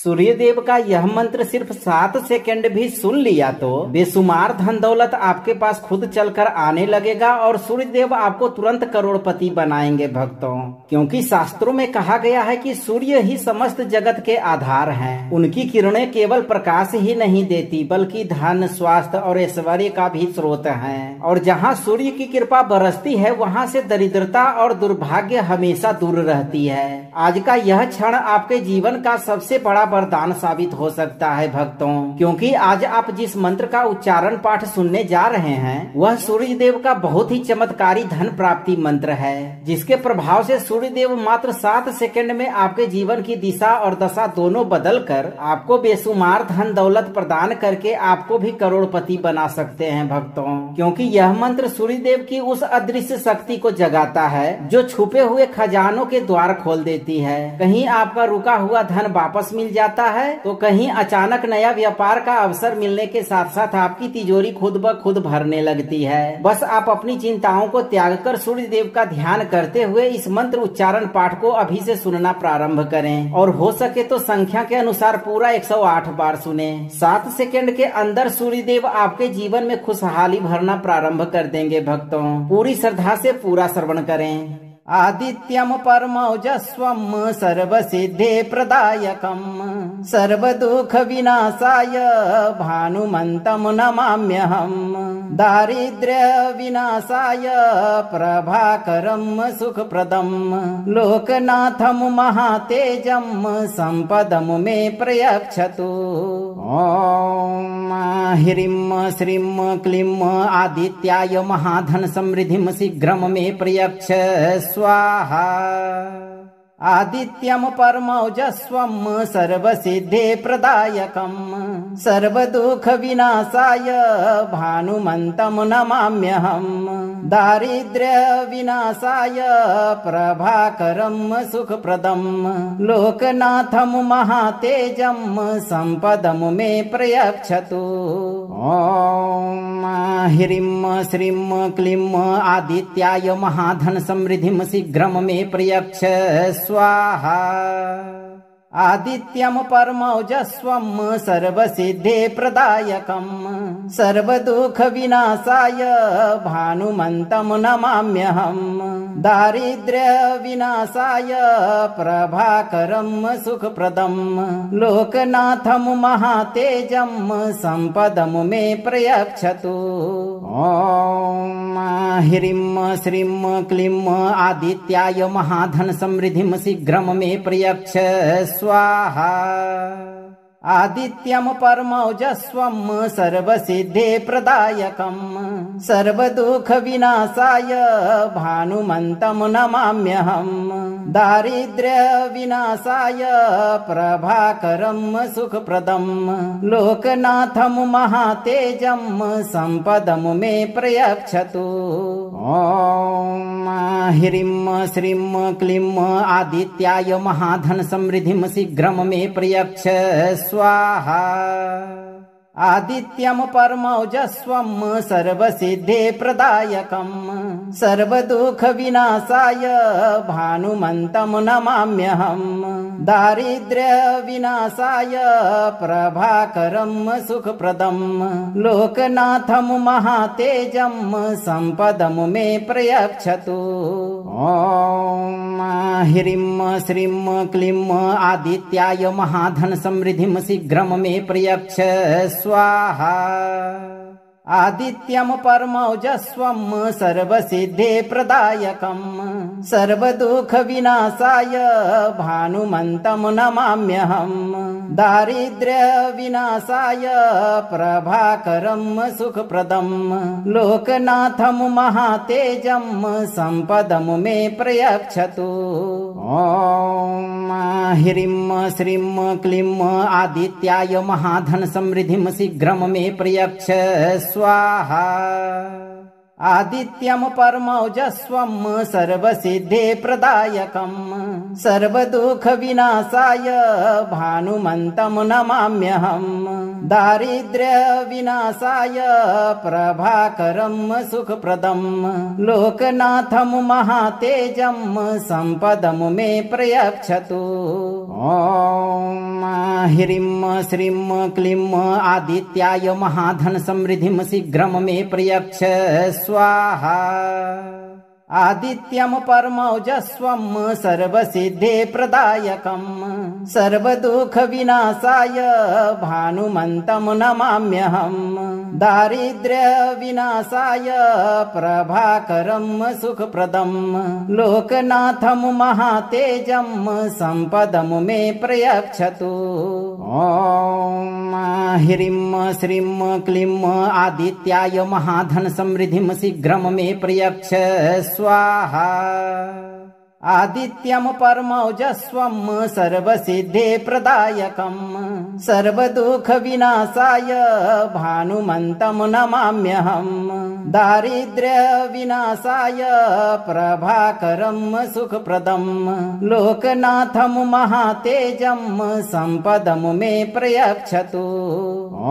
सूर्यदेव का यह मंत्र सिर्फ 7 सेकंड भी सुन लिया तो बेशुमार धन दौलत आपके पास खुद चलकर आने लगेगा और सूर्यदेव आपको तुरंत करोड़पति बनाएंगे भक्तों। क्योंकि शास्त्रों में कहा गया है कि सूर्य ही समस्त जगत के आधार हैं। उनकी किरणें केवल प्रकाश ही नहीं देती बल्कि धन, स्वास्थ्य और ऐश्वर्य का भी स्रोत हैं। और जहाँ सूर्य की कृपा बरसती है वहाँ से दरिद्रता और दुर्भाग्य हमेशा दूर रहती है। आज का यह क्षण आपके जीवन का सबसे बड़ा वरदान साबित हो सकता है भक्तों। क्योंकि आज आप जिस मंत्र का उच्चारण पाठ सुनने जा रहे हैं वह सूर्य देव का बहुत ही चमत्कारी धन प्राप्ति मंत्र है, जिसके प्रभाव से सूर्य देव मात्र 7 सेकंड में आपके जीवन की दिशा और दशा दोनों बदलकर आपको बेशुमार धन दौलत प्रदान करके आपको भी करोड़पति बना सकते हैं भक्तों। क्योंकि यह मंत्र सूर्य देव की उस अदृश्य शक्ति को जगाता है जो छुपे हुए खजानों के द्वार खोल देती है। कहीं आपका रुका हुआ धन वापस मिल जाता है तो कहीं अचानक नया व्यापार का अवसर मिलने के साथ साथ आपकी तिजोरी खुद ब खुद भरने लगती है। बस आप अपनी चिंताओं को त्याग कर सूर्य देव का ध्यान करते हुए इस मंत्र उच्चारण पाठ को अभी से सुनना प्रारंभ करें और हो सके तो संख्या के अनुसार पूरा 108 बार सुने। 7 सेकंड के अंदर सूर्य देव आपके जीवन में खुशहाली भरना प्रारंभ कर देंगे भक्तों। पूरी श्रद्धा से पूरा श्रवण करें। आदित्यम परमौजस्वम सर्वसिद्धे प्रदायकम सर्वदुख विनाशाय भानुमंतम नमाम्यहम दारिद्र्य विनाशाय प्रभाकरम सुखप्रदम लोकनाथम महातेजम संपदम मे प्रयच्छतु। ओम ह्रीं श्रीं क्लीं आदित्याय महाधन समृद्धिम शीघ्रम मे प्रयच्छ स्वाहा। आदित्यम परमौजस्वम सर्वसिद्धे प्रदायकम सर्वदुख विनाशाय भानुमंतम नमाम्यहम दारिद्र्य विनाशाय प्रभाकरम सुखप्रदम लोकनाथम महातेजम संपदम मे प्रयच्छतु। ओम ह्रीं श्रीं क्लीं आदित्याय महाधन समृद्धिम शीघ्रम मे प्रयच्छ स्वाहा। आदित्यम परमौजस्वम सर्वसिद्धे प्रदायकम सर्वदुख विनाशाय भानुमंतम नमाम्यहम दारिद्र्य विनाशाय प्रभाकरम सुखप्रदम लोकनाथम महातेजम संपदम मे प्रयच्छतु। ओम ह्रीं श्रीं क्लीं आदित्याय महाधन समृद्धिम शीघ्रम मे प्रयच्छ स्वाहा। आदित्यम परमौजस्वम सर्वसिद्धे प्रदायकम सर्वदुख विनाशाय भानुमंतम नमाम्यहम दारिद्र्य विनाशाय प्रभाकरम सुखप्रदम लोकनाथम महातेजम संपदम मे प्रयच्छतु। ओम ह्रीं श्रीं क्लीं आदित्याय महाधन समृद्धिम शीघ्रम मे प्रयच्छ स्वाहा। आदित्यम परमौजस्वम सर्वसिद्धे प्रदायकम सर्वदुख विनाशाय भानुमंतम नमाम्यहम दारिद्र्य विनाशाय प्रभाकरम सुखप्रदम लोकनाथम महातेजम संपदम मे प्रयच्छतु। ओम ह्रीं श्रीं क्लीं आदित्याय महाधन समृद्धिम शीघ्रम मे प्रयच्छ स्वाहा। आदित्यम परमौजस्वम सर्वसिद्धे प्रदायकम सर्वदुख विनाशाय भानुमंतम नमाम्यहम दारिद्र्य विनाशाय प्रभाकरम सुखप्रदम लोकनाथम महातेजम संपदम मे प्रयच्छतु। ओम ह्रीं श्रीं क्लीं आदित्याय महाधन समृद्धिम शीघ्रम मे प्रयच्छ स्वाहा। आदित्यम परमौजस्वम सर्वसिद्धे प्रदायकम सर्वदुख विनाशाय भानुमंतम नमाम्यहम दारिद्र्य विनाशाय प्रभाकरम सुखप्रदम लोकनाथम महातेजम संपदम मे प्रयच्छतु। ओम ह्रीं श्रीं क्लीं आदित्याय महाधन समृद्धिं शीघ्रं मे प्रयच्छ स्वाहा। आदित्यं परमौजस्वं सर्वसिद्धे प्रदायकं सर्वदुःख विनाशाय भानुमन्तं नमाम्यहं। दारिद्र्य विनाशाय प्रभाकरं सुखप्रदं लोकनाथं महातेजं सम्पदं मे प्रयच्छतु। ओम ह्रीं श्रीं क्लीं आदित्याय महाधन समृद्धिं शीघ्रं मे प्रयच्छ स्वाहा। आदित्यं परमौजस्वं सर्वसिद्धे प्रदायकं सर्वदुःख विनाशाय भानुमन्तं नमाम्यहं। दारिद्र्य विनाशाय प्रभाकरं सुखप्रदं लोकनाथं महातेजं सम्पदं मे प्रयच्छतु।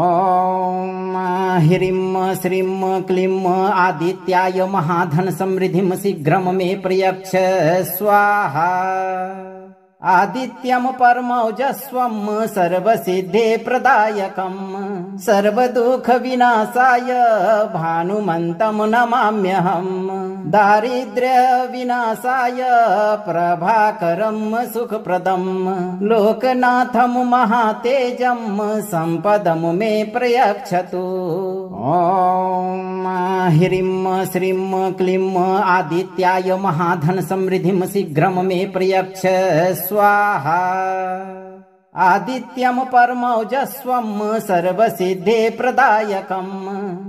ओम ह्रीं श्रीं क्लीं आदित्याय महाधन समृद्धिं शीघ्रं मे प्रयच्छ स्वाहा। आदित्यं परमौजस्वं सर्वसिद्धे प्रदायकं सर्वदुःख विनाशाय भानुमन्तं नमाम्यहं। दारिद्र्य विनाशाय प्रभाकरं सुखप्रदं लोकनाथं महातेजं सम्पदं मे प्रयच्छतु। ओम ह्रीं श्रीं क्लीं आदित्याय महाधन समृद्धिं शीघ्रं मे प्रयच्छ स्वाहा। आदित्यं परमौजस्वं सर्वसिद्धे प्रदायकं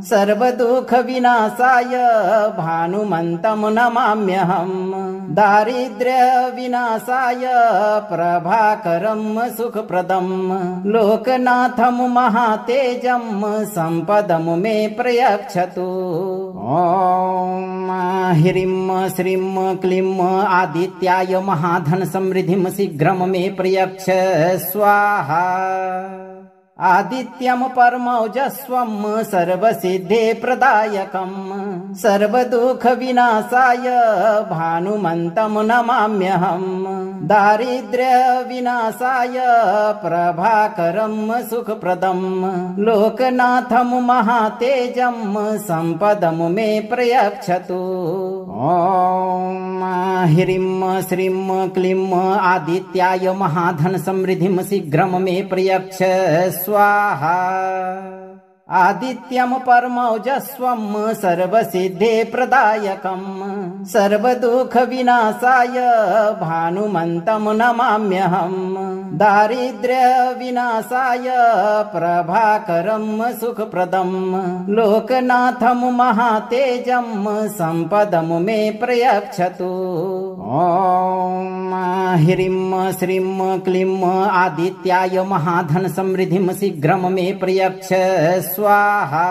सर्वदुःख विनाशाय भानुमन्तं नमाम्यहं। दारिद्र्य विनाशाय प्रभाकरं सुखप्रदं लोकनाथं महातेजं सम्पदं मे प्रयच्छतु। ओम ह्रीं श्रीं क्लीं आदित्याय महाधन समृद्धिं शीघ्रं मे प्रयच्छ स्वाहा। आदित्यं परमौजस्वं सर्वसिद्धे प्रदायकं सर्वदुःख विनाशाय भानुमन्तं नमाम्यहं। दारिद्र्य विनाशाय प्रभाकरं सुखप्रदं लोकनाथं महातेजं सम्पदं मे प्रयच्छतु। ओम ह्रीं श्रीं क्लीं आदित्याय महाधन समृद्धिं शीघ्रं मे प्रयच्छ स्वाहा। आदित्यं परमौजस्वं सर्वसिद्धे प्रदायकं सर्वदुःख विनाशाय भानुमन्तं नमाम्यहं। दारिद्र्य विनाशाय प्रभाकरं सुखप्रदं लोकनाथं महातेजं सम्पदं मे प्रयच्छतु। ओम ह्रीं श्रीं क्लीं आदित्याय महाधन समृद्धिं शीघ्रं मे प्रयच्छ स्वाहा।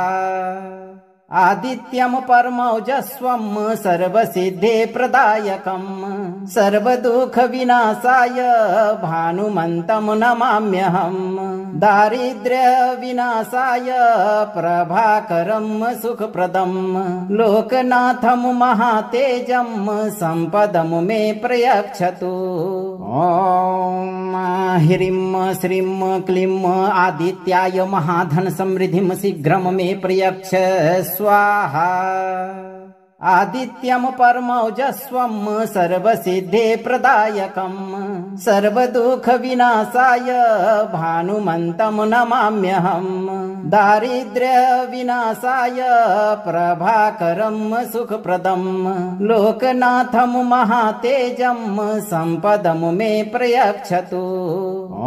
आदित्यं परमौजस्वं सर्वसिद्धे प्रदायकं सर्वदुःख विनाशाय भानुमन्तं नमाम्यहं। दारिद्र्य विनाशाय प्रभाकरं सुखप्रदं लोकनाथं महातेजं सम्पदं मे प्रयच्छतु। ओम ह्रीं श्रीं क्लीं आदित्याय महाधन समृद्धिं शीघ्रं मे प्रयच्छ स्वाहा। आदित्यं परमौजस्वं सर्वसिद्धे प्रदायकं सर्वदुःख विनाशाय भानुमन्तं नमाम्यहं। दारिद्र्य विनाशाय प्रभाकरं सुखप्रदं लोकनाथं महातेजं सम्पदं मे प्रयच्छतु।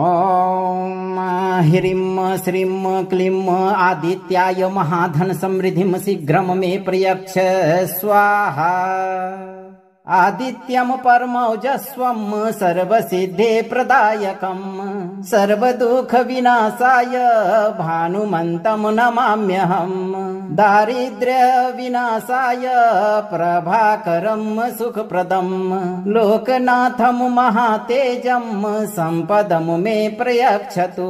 ओम ह्रीं श्रीं क्लीं आदित्याय महाधन समृद्धिं शीघ्रं मे प्रयच्छ स्वाहा। आदित्यं परमौजस्वं सर्वसिद्धे प्रदायकं सर्वदुःख विनाशाय भानुमन्तं नमाम्यहं। दारिद्र्य विनाशाय प्रभाकरं सुखप्रदं लोकनाथं महातेजं सम्पदं मे प्रयच्छतु।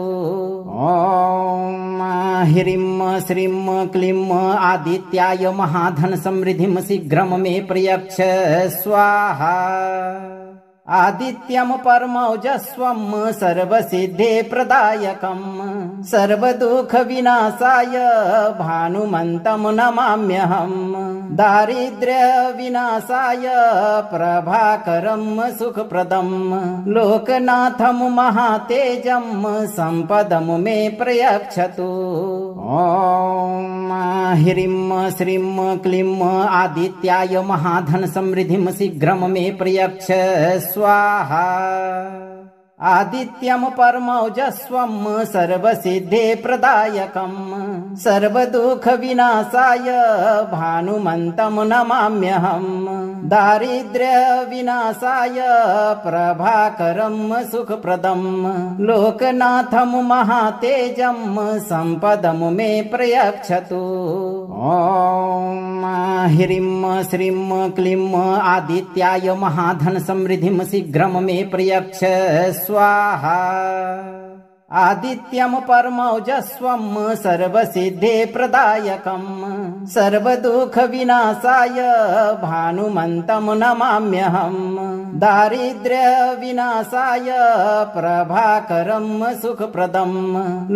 ओम ह्रीं श्रीं क्लीं आदित्याय महाधन समृद्धिं शीघ्रं मे प्रयच्छ स्वाहा। आदित्यम परमौजस्वम सर्वसिद्धे प्रदायकम सर्वदुख विनाशाय भानुमन्तं नमाम्यहम् दारिद्र्य विनाशाय प्रभाकरं सुखप्रदं लोकनाथं महातेजं संपदं मे प्रयच्छतु। ॐ ह्रीं श्रीं क्लीं आदित्याय महाधन समृद्धिं शीघ्रं मे प्रयच्छ स्वाहा। आदित्यम परमौजस्वम सर्वसिद्धे प्रदायकम सर्वदुख विनाशाय भानुमन्तं नमाम्यहम् दारिद्र्य विनाशाय प्रभाकरं सुखप्रदं लोकनाथं महातेजं संपदं मे प्रयच्छतु। ॐ ह्रीं श्रीं क्लीं आदित्याय महाधन समृद्धिं शीघ्रं मे प्रयच्छ स्वाहा। आदित्यम परमौजस्वम सर्वसिद्धे प्रदायकम सर्वदुख विनाशाय भानुमन्तं नमाम्यहम् दारिद्र्य विनाशाय प्रभाकरं सुखप्रदं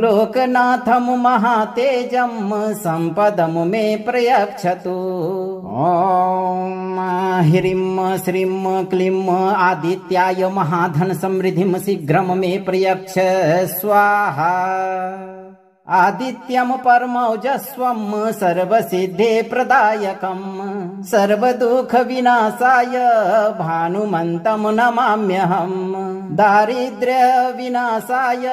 लोकनाथं महातेजं संपदं मे प्रयच्छतु। ॐ ह्रीं श्रीं क्लीं आदित्याय महाधन समृद्धिं शीघ्रं मे प्रयच्छ स्वाहा। आदित्यम परमौजस्वम सर्वसिद्धे प्रदायकम सर्वदुख विनाशाय भानुमन्तं नमाम्यहम् दारिद्र्य विनाशाय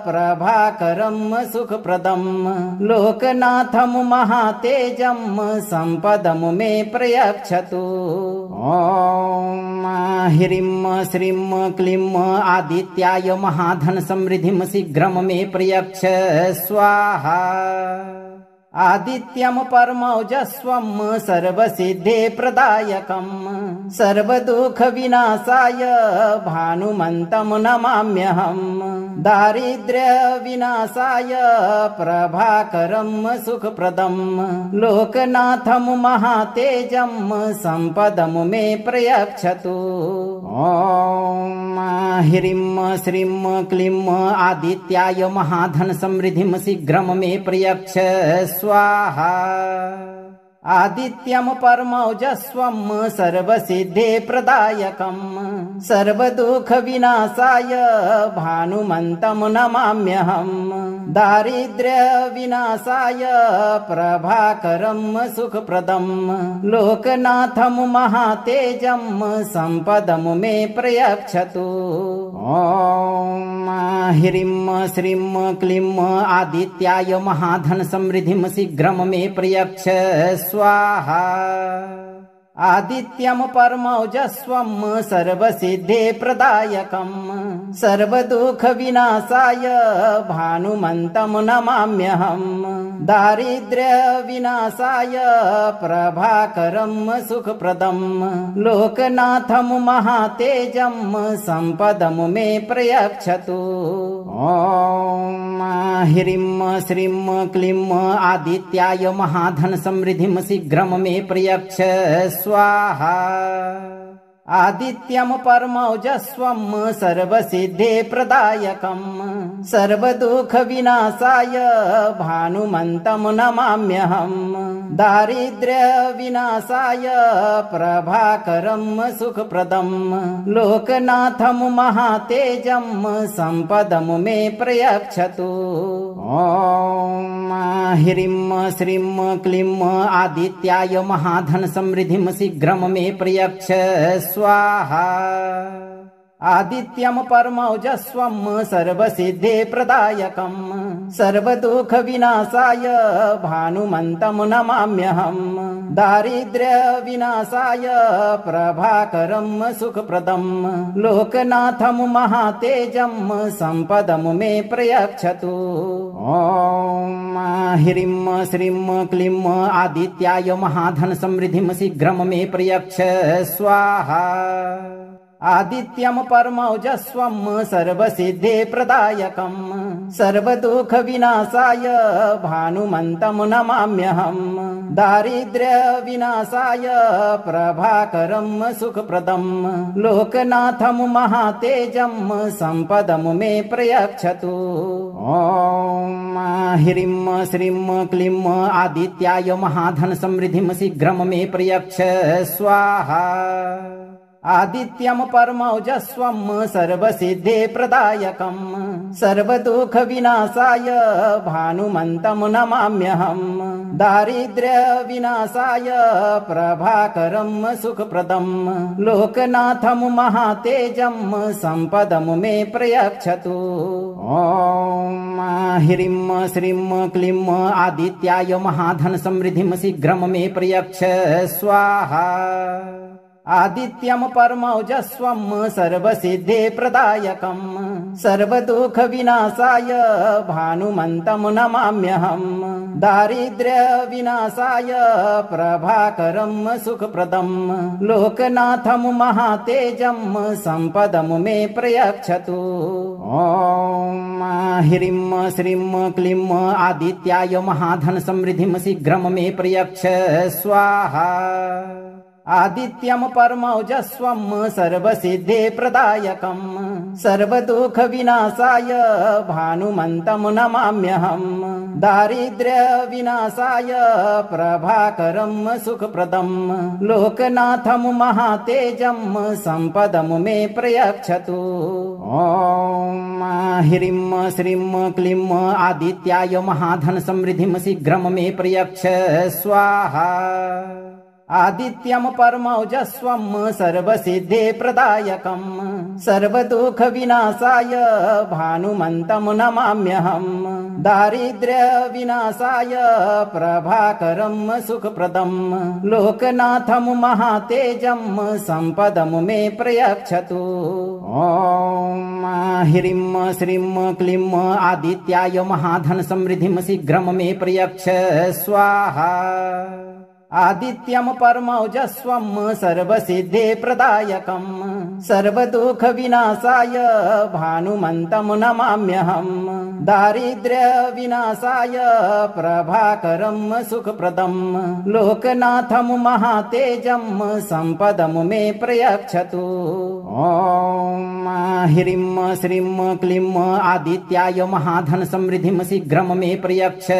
प्रभाकरं सुखप्रदं लोकनाथं महातेजं संपदं मे प्रयच्छतु। ॐ ह्रीं श्रीं क्लीं आदित्याय महाधन समृद्धिं शीघ्रं मे प्रयच्छ स्वाहा। आदित्यम परमौजस्वम सर्वसिद्धे प्रदायकम सर्वदुख विनाशाय भानुमन्तं नमाम्यहम् दारिद्र्य विनाशाय प्रभाकरं सुखप्रदं लोकनाथं महातेजं संपदं मे प्रयच्छतु। ॐ ह्रीं श्रीं क्लीं आदित्याय महाधन समृद्धिं शीघ्रं मे प्रयच्छ स्वाहा। आदित्यम परमौजस्वम सर्वसिद्धे प्रदायकम सर्वदुख विनाशाय भानुमन्तं नमाम्यहम् दारिद्र्य विनाशाय प्रभाकरं सुखप्रदं लोकनाथं महातेजं संपदं मे प्रयच्छतु। ॐ ह्रीं श्रीं क्लीं आदित्याय महाधन समृद्धिं शीघ्रं मे प्रयच्छ स्वाहा। आदित्यम परमौजस्वम सर्वसिद्धे प्रदायकम सर्वदुख विनाशाय भानुमन्तं नमाम्यहम् दारिद्र्य विनाशाय प्रभाकरं सुखप्रदं लोकनाथं महातेजं संपदं मे प्रयच्छतु। ॐ ह्रीं श्रीं क्लीं आदित्याय महाधन समृद्धिं शीघ्रं मे प्रयच्छ स्वाहा। आदित्यम परमौजस्वम सर्वसिद्धे प्रदायकम सर्वदुख विनाशाय भानुमन्तं नमाम्यहम् दारिद्र्य विनाशाय प्रभाकरं सुखप्रदं लोकनाथं महातेजं संपदं मे प्रयच्छतु। ॐ ह्रीं श्रीं क्लीं आदित्याय महाधन समृद्धिं शीघ्रं मे प्रयच्छ स्वाहा। आदित्यम परमौजस्वम सर्वसिद्धे प्रदायकम सर्वदुख विनाशाय भानुमन्तं नमाम्यहम् दारिद्र्य विनाशाय प्रभाकरं सुखप्रदं लोकनाथं महातेजं संपदं मे प्रयच्छतु। ॐ ह्रीं श्रीं क्लीं आदित्याय महाधन समृद्धिं शीघ्रं मे प्रयच्छ स्वाहा। आदित्यं परमौजस्वं सर्वसिद्धे प्रदायकं सर्वदुःख विनाशाय भानुमन्तं नमाम्यहं दारिद्र्य विनाशाय प्रभाकरं सुखप्रदं लोकनाथं महातेजं सम्पदं मे प्रयच्छतु। ॐ ह्रीं श्रीं क्लीं आदित्याय महाधन समृद्धिं शीघ्रं मे प्रयच्छ स्वाहा। आदित्यं परमौजस्वं सर्वसिद्धे प्रदायकं सर्वदुःख विनाशाय भानुमन्तं नमाम्यहं दारिद्र्य विनाशाय प्रभाकरं सुखप्रदं लोकनाथं महातेजं सम्पदं मे प्रयच्छतु। ॐ ह्रीं श्रीं क्लीं आदित्याय महाधन समृद्धिं शीघ्रं मे प्रयच्छ स्वाहा। आदित्यं परमौजस्वं सर्वसिद्धे प्रदायकं सर्वदुःख विनाशाय भानुमन्तं नमाम्यहं दारिद्र्य विनाशाय प्रभाकरं सुखप्रदं लोकनाथं महातेजं सम्पदं मे प्रयच्छतु। ॐ ह्रीं श्रीं क्लीं आदित्याय महाधन समृद्धिं शीघ्रं मे प्रयच्छ स्वाहा। आदित्यं परमौजस्वं सर्वसिद्धे प्रदायकं सर्वदुःख विनाशाय भानुमन्तं नमाम्यहं दारिद्र्य विनाशाय प्रभाकरं सुखप्रदं लोकनाथं महातेजं सम्पदं मे प्रयच्छतु। ॐ ह्रीं श्रीं क्लीं आदित्याय महाधन समृद्धिं शीघ्रं मे प्रयच्छ स्वाहा। आदित्यं परमौजस्वं सर्वसिद्धे प्रदायकं सर्वदुःख विनाशाय भानुमन्तं नमाम्यहं दारिद्र्य विनाशाय प्रभाकरं सुखप्रदं लोकनाथं महातेजं सम्पदं मे प्रयच्छतु। ॐ ह्रीं श्रीं क्लीं आदित्याय महाधन समृद्धिं शीघ्रं मे प्रयच्छ स्वाहा। आदित्यं परमौजस्वं सर्वसिद्धे प्रदायकं सर्वदुःख विनाशाय भानुमन्तं नमाम्यहं दारिद्र्य विनाशाय प्रभाकरं सुखप्रदं लोकनाथं महातेजं सम्पदं मे प्रयच्छतु। ॐ ह्रीं श्रीं क्लीं आदित्याय महाधन समृद्धिं शीघ्रं मे प्रयच्छ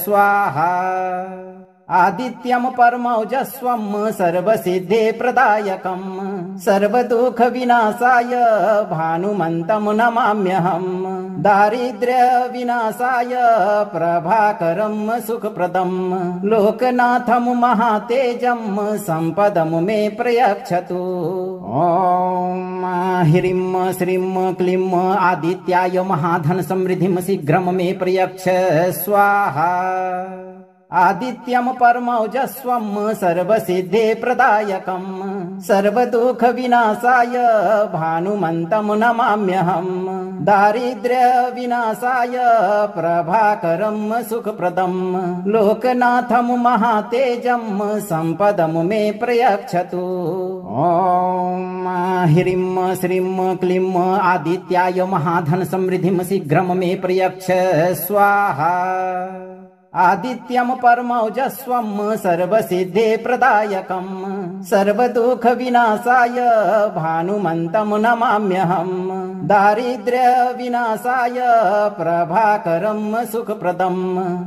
स्वाहा। आदित्यं परमौजस्वं सर्वसिद्धे प्रदायकं सर्वदुःख विनाशाय भानुमन्तं नमाम्यहं दारिद्र्य विनाशाय प्रभाकरं सुखप्रदं लोकनाथं महातेजं सम्पदं मे प्रयच्छतु। ॐ ह्रीं श्रीं क्लीं आदित्याय महाधन समृद्धिं शीघ्रं मे प्रयच्छ स्वाहा। आदित्यं परमौजस्वं सर्वसिद्धे प्रदायकं सर्वदुःख विनाशाय भानुमन्तं नमाम्यहं दारिद्र्य विनाशाय प्रभाकरं सुखप्रदं लोकनाथं महातेजं सम्पदं मे प्रयच्छतु। ॐ ह्रीं श्रीं क्लीं आदित्याय महाधन समृद्धिं शीघ्रं मे प्रयच्छ स्वाहा। आदित्यं परमौजस्वं सर्वसिद्धे प्रदायकं सर्वदुःख विनाशाय भानुमन्तं नमाम्यहं दारिद्र्य विनाशाय प्रभाकरं सुखप्रदं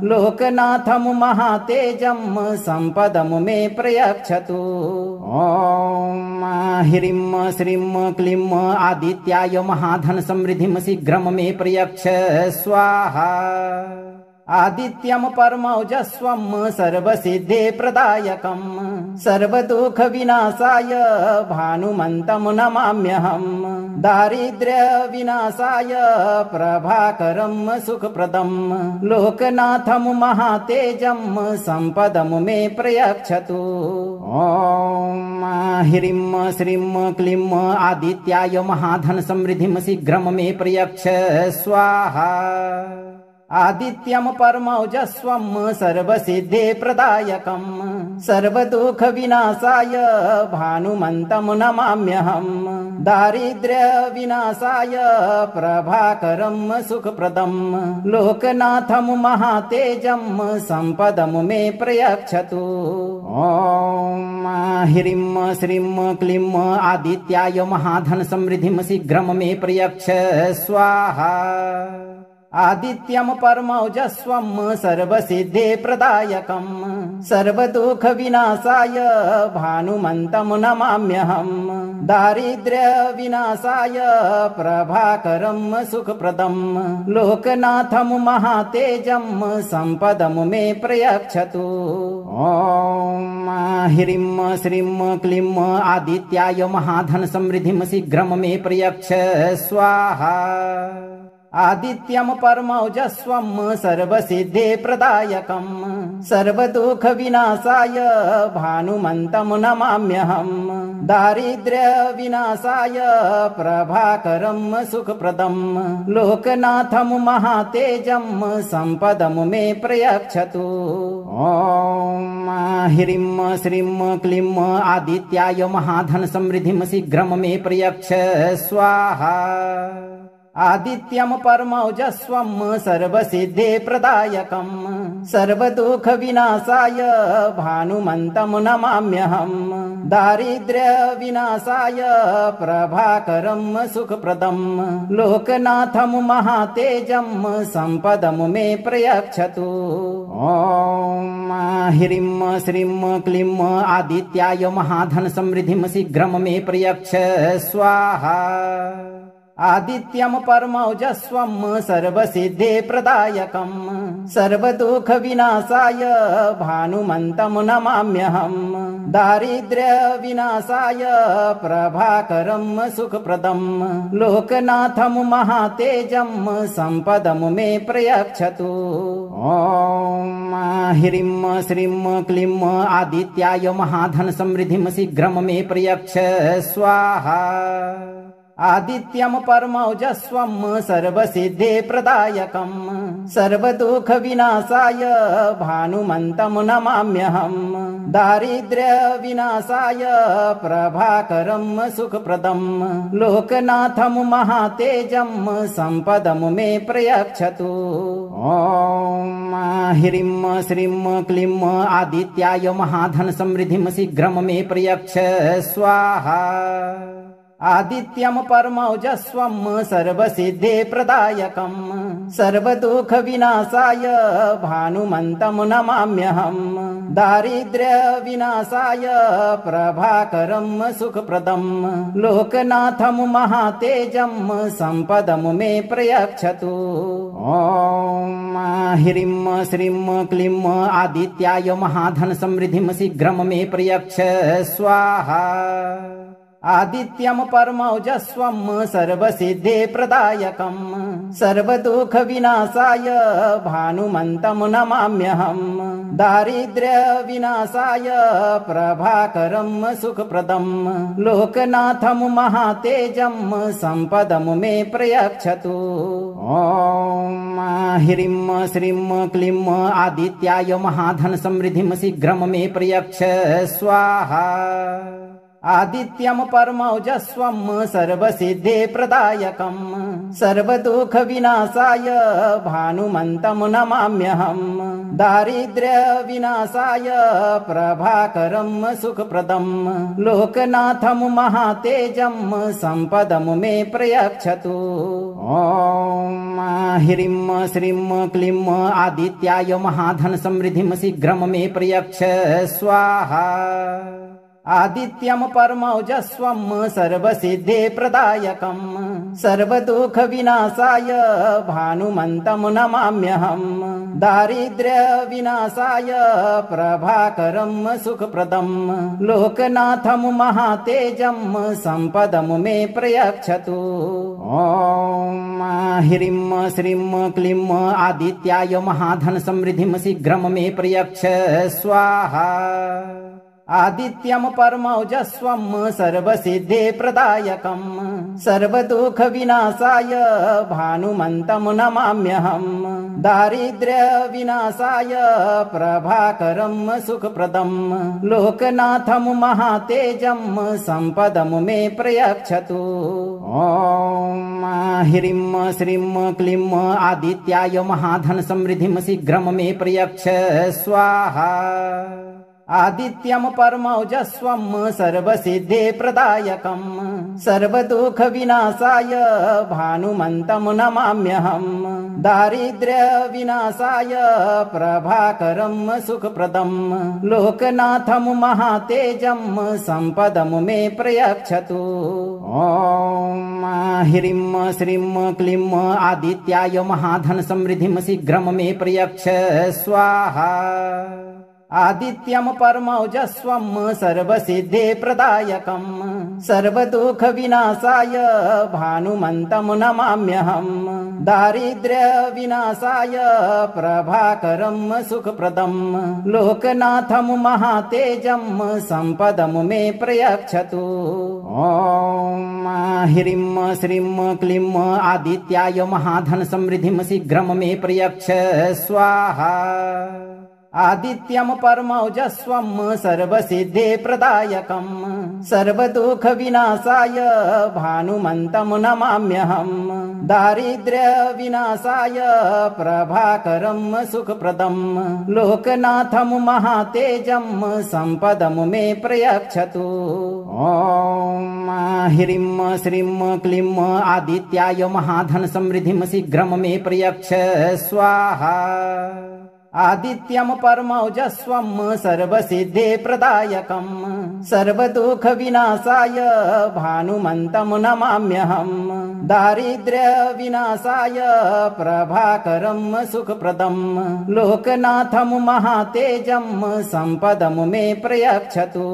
लोकनाथं महातेजं सम्पदं मे प्रयच्छतु। ॐ ह्रीं श्रीं क्लीं आदित्याय महाधन समृद्धिं शीघ्रं मे प्रयच्छ स्वाहा। आदित्यं परमौजस्वं सर्वसिद्धे प्रदायकं सर्वदुःख विनाशाय भानुमन्तं नमाम्यहं दारिद्र्य विनाशाय प्रभाकरं सुखप्रदं लोकनाथं महातेजं सम्पदं मे प्रयच्छतु। ॐ ह्रीं श्रीं क्लीं आदित्याय महाधन समृद्धिं शीघ्रं मे प्रयच्छ स्वाहा। आदित्यं परमौजस्वं सर्वसिद्धे प्रदायकं सर्वदुःखविनाशाय भानुमन्तं नमाम्यहं दारिद्र्य विनाशाय प्रभाकरं सुखप्रदं लोकनाथं महातेजं सम्पदं मे प्रयच्छतु। ॐ ह्रीं श्रीं क्लीं आदित्याय महाधन समृद्धिं शीघ्रं मे प्रयच्छ स्वाहा। आदित्यं परमौजस्वं सर्वसिद्धे प्रदायकं सर्वदुःखविनाशाय भानुमन्तं नमाम्यहं दारिद्र्य विनाशाय प्रभाकरं सुखप्रदं लोकनाथं महातेजं सम्पदं मे प्रयच्छतु। ॐ ह्रीं श्रीं क्लीं आदित्याय महाधन समृद्धिं शीघ्रं मे प्रयच्छ स्वाहा। आदित्यं परमौजस्वं सर्वसिद्धे प्रदायकं सर्वदुःखविनाशाय भानुमन्तं नमाम्यहं दारिद्र्य विनाशाय प्रभाकरं सुखप्रदं लोकनाथं महातेजं सम्पदं मे प्रयच्छतु। ॐ ह्रीं श्रीं क्लीं आदित्याय महाधन समृद्धिं शीघ्रं मे प्रयच्छ स्वाहा। आदित्यं परमौजस्वं सर्वसिद्धे प्रदायकं सर्वदुःखविनाशाय भानुमन्तं नमाम्यहं दारिद्र्य विनाशाय प्रभाकरं सुखप्रदं लोकनाथं महातेजं सम्पदं मे प्रयच्छतु। ॐ ह्रीं श्रीं क्लीं आदित्याय महाधन समृद्धिं शीघ्रं मे प्रयच्छ स्वाहा। आदित्यं परमौजस्वं सर्वसिद्धे प्रदायकं सर्वदुःखविनाशाय भानुमन्तं नमाम्यहं दारिद्र्य विनाशाय प्रभाकरं सुखप्रदं लोकनाथं महातेजं सम्पदं मे प्रयच्छतु। ॐ ह्रीं श्रीं क्लीं आदित्याय महाधन समृद्धिं शीघ्रं मे प्रयच्छ स्वाहा। आदित्यं परमौजस्वं सर्वसिद्धे प्रदायकं सर्वदुःखविनाशाय भानुमन्तं नमाम्यहं दारिद्र्य विनाशाय प्रभाकरं सुखप्रदं लोकनाथं महातेजं सम्पदं मे प्रयच्छतु। ॐ ह्रीं श्रीं क्लीं आदित्याय महाधन समृद्धिं शीघ्रं मे प्रयच्छ स्वाहा। आदित्यं परमौजस्वं सर्वसिद्धे प्रदायकं सर्वदुःखविनाशाय भानुमन्तं नमाम्यहं दारिद्र्य विनाशाय प्रभाकरं सुखप्रदं लोकनाथं महातेजं सम्पदं मे प्रयच्छतु। ॐ ह्रीं श्रीं क्लीं आदित्याय महाधन समृद्धिं शीघ्रं मे प्रयच्छ स्वाहा। आदित्यं परमौजस्वं सर्वसिद्धे प्रदायकं सर्वदुःखविनाशाय भानुमन्तं नमाम्यहं दारिद्र्य विनाशाय प्रभाकरं सुखप्रदं लोकनाथं महातेजं सम्पदं मे प्रयच्छतु। ॐ ह्रीं श्रीं क्लीं आदित्याय महाधन समृद्धिं शीघ्रं मे प्रयच्छ स्वाहा। आदित्यं परमौजस्वं सर्वसिद्धे प्रदायकं सर्वदुःखविनाशाय भानुमन्तं नमाम्यहं दारिद्र्य विनाशाय प्रभाकरं सुखप्रदं लोकनाथं महातेजं सम्पदं मे प्रयच्छतु। ॐ ह्रीं श्रीं क्लीं आदित्याय महाधन समृद्धिं शीघ्रं मे प्रयच्छ स्वाहा। आदित्यं परमौजस्वं सर्वसिद्धे प्रदायकं सर्वदुःखविनाशाय भानुमन्तं नमाम्यहं दारिद्र्य विनाशाय प्रभाकरं सुखप्रदं लोकनाथं महातेजं सम्पदं मे प्रयच्छतु। ॐ ह्रीं श्रीं क्लीं आदित्याय महाधन समृद्धिं शीघ्रं मे प्रयच्छ स्वाहा। आदित्यम परमौजस्वम सर्वसिद्धे प्रदायकम सर्वदुख विनाशाय भानुमंतम नमाम्यहम् दारिद्र्य विनाशाय प्रभाकरम सुखप्रदम लोकनाथम महातेजम संपदम मे प्रयच्छतु। ओम ह्रीं श्रीं क्लीं आदित्याय महाधन समृद्धिम शीघ्रम मे प्रयच्छ स्वाहा। आदित्यम परमौजस्वम सर्वसिद्धे प्रदायकम सर्वदुख विनाशाय भानुमंतम नमाम्यहम् दारिद्र्य विनाशाय प्रभाकरम सुखप्रदम लोकनाथम महातेजम संपदम मे प्रयच्छतु। ओम ह्रीं श्रीं क्लीं आदित्याय महाधन समृद्धिम शीघ्रम मे प्रयच्छ स्वाहा। आदित्यम परमौजस्वम सर्वसिद्धे प्रदायकम सर्वदुख विनाशाय भानुमंतम नमाम्यहम् दारिद्र्य विनाशाय प्रभाकरम सुखप्रदम लोकनाथम महातेजम संपदम मे प्रयच्छतु। ओम ह्रीं श्रीं क्लीं आदित्याय महाधन समृद्धिम शीघ्रम मे प्रयच्छ स्वाहा। आदित्यम परमौजस्वम सर्वसिद्धे प्रदायकम सर्वदुख विनाशाय भानुमंतम नमाम्यहम् दारिद्र्य विनाशाय प्रभाकरम सुखप्रदम लोकनाथम महातेजम संपदम मे प्रयच्छतु। ओम ह्रीं श्रीं क्लीं आदित्याय महाधन समृद्धिम शीघ्रम मे प्रयच्छ स्वाहा। आदित्यम परमौजस्वम सर्वसिद्धे प्रदायकम सर्वदुख विनाशाय भानुमंतम नमाम्यहम् दारिद्र्य विनाशाय प्रभाकरम सुखप्रदम लोकनाथम महातेजम संपदम मे प्रयच्छतु।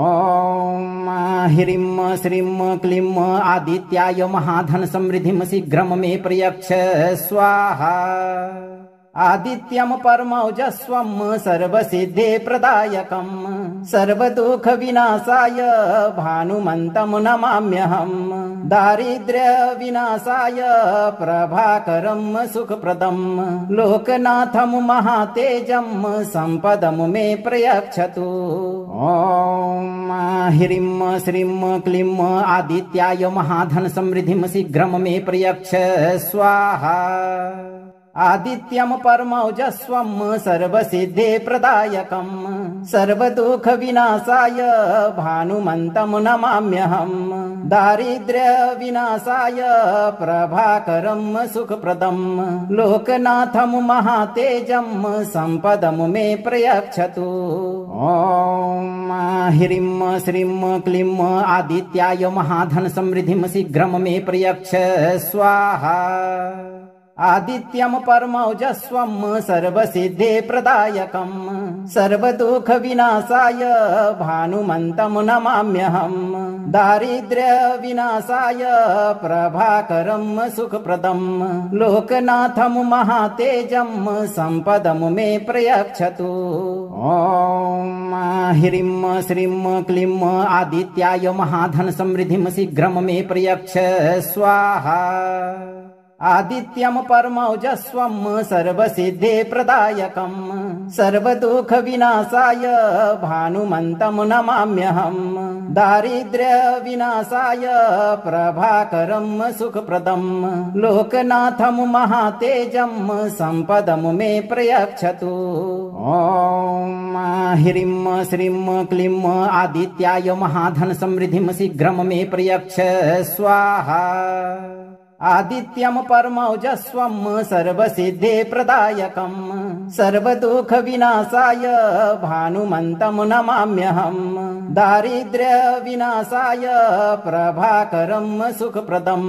ओम ह्रीं श्रीं क्लीं आदित्याय महाधन समृद्धिम शीघ्रम मे प्रयच्छ स्वाहा। आदित्यम परमौजस्वम सर्वसिद्धे प्रदायकम सर्वदुख विनाशाय भानुमंतम नमाम्यहम् दारिद्र्य विनाशाय प्रभाकरम सुखप्रदम लोकनाथम महातेजम संपदम मे प्रयच्छतु। ओम ह्रीं श्रीं क्लीं आदित्याय महाधन समृद्धिम शीघ्रम मे प्रयच्छ स्वाहा। आदित्यम परमौजस्वम सर्वसिद्धे प्रदायकम सर्वदुख विनाशाय भानुमंतम नमाम्यहम् दारिद्र्य विनाशाय प्रभाकरम सुखप्रदम लोकनाथम महातेजम संपदम मे प्रयच्छतु। ओम ह्रीं श्रीं क्लीं आदित्याय महाधन समृद्धिम शीघ्रम मे प्रयच्छ स्वाहा। आदित्यम परमौजस्वम सर्वसिद्धे प्रदायकम सर्वदुख विनाशाय भानुमंतम नमाम्यहम् दारिद्र्य विनाशाय प्रभाकरम सुखप्रदम लोकनाथम महातेजम संपदम मे प्रयच्छतु। ओम ह्रीं श्रीं क्लीं आदित्याय महाधन समृद्धिम शीघ्रम मे प्रयच्छ स्वाहा। आदित्यम परमौजस्वम सर्वसिद्धे प्रदायकम सर्वदुख विनाशाय भानुमंतम नमाम्यहम् दारिद्र्य विनाशाय प्रभाकरम सुखप्रदम लोकनाथम महातेजम संपदम मे प्रयच्छतु। ओम ह्रीं श्रीं क्लीं आदित्याय महाधन समृद्धिम शीघ्रम मे प्रयच्छ स्वाहा। आदित्यम परमौजस्वम सर्वसिद्धे प्रदायकम सर्वदुख विनाशाय भानुमंतम नमाम्यहम् दारिद्र्य विनाशाय प्रभाकरम सुखप्रदम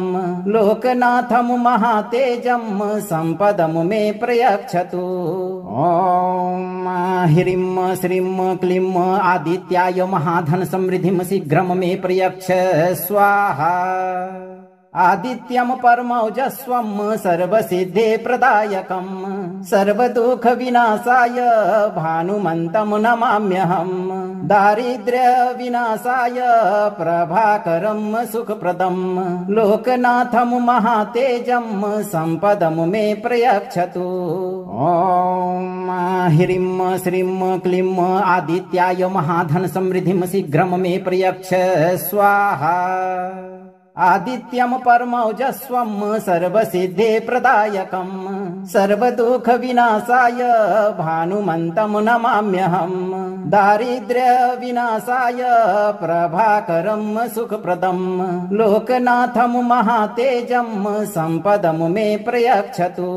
लोकनाथम महातेजम संपदम मे प्रयच्छतु। ओम ह्रीं श्रीं क्लीं आदित्याय महाधन समृद्धिम शीघ्रम मे प्रयच्छ स्वाहा। आदित्यं परमौजस्वं सर्वसिद्धे प्रदायकं सर्वदुःख विनाशाय भानुमन्तं नमाम्यहं दारिद्र्य विनाशाय प्रभाकरं सुखप्रदं लोकनाथं महातेजं सम्पदं मे प्रयच्छतु। ॐ ह्रीं श्रीं क्लीं आदित्याय महाधन समृद्धिं शीघ्रं मे प्रयच्छ स्वाहा। आदित्यं परमौजस्वं सर्वसिद्धे प्रदायकं सर्वदुःख विनाशाय भानुमन्तं नमाम्यहं दारिद्र्य विनाशाय प्रभाकरं सुखप्रदं लोकनाथं महातेजं सम्पदं मे प्रयच्छतु।